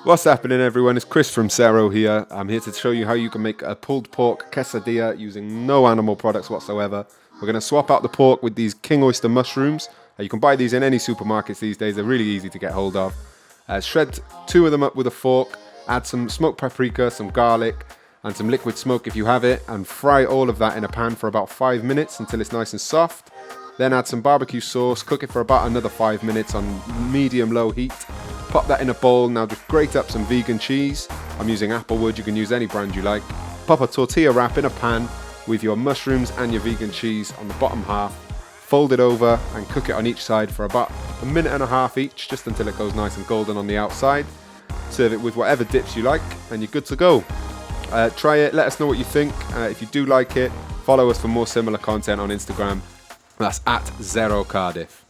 What's happening, everyone? It's Chris from Sero here. I'm here to show you how you can make a pulled pork quesadilla using no animal products whatsoever. We're going to swap out the pork with these king oyster mushrooms. You can buy these in any supermarkets these days. They're really easy to get hold of. Shred 2 of them up with a fork. Add some smoked paprika, some garlic, and some liquid smoke if you have it, and fry all of that in a pan for about 5 minutes until it's nice and soft. Then add some barbecue sauce, cook it for about another 5 minutes on medium-low heat. Pop that in a bowl. Now just grate up some vegan cheese. I'm using Applewood, you can use any brand you like. Pop a tortilla wrap in a pan with your mushrooms and your vegan cheese on the bottom half. Fold it over and cook it on each side for about 1.5 minutes each, just until it goes nice and golden on the outside. Serve it with whatever dips you like and you're good to go. Try it, let us know what you think. If you do like it, follow us for more similar content on Instagram. That's @Cardiff.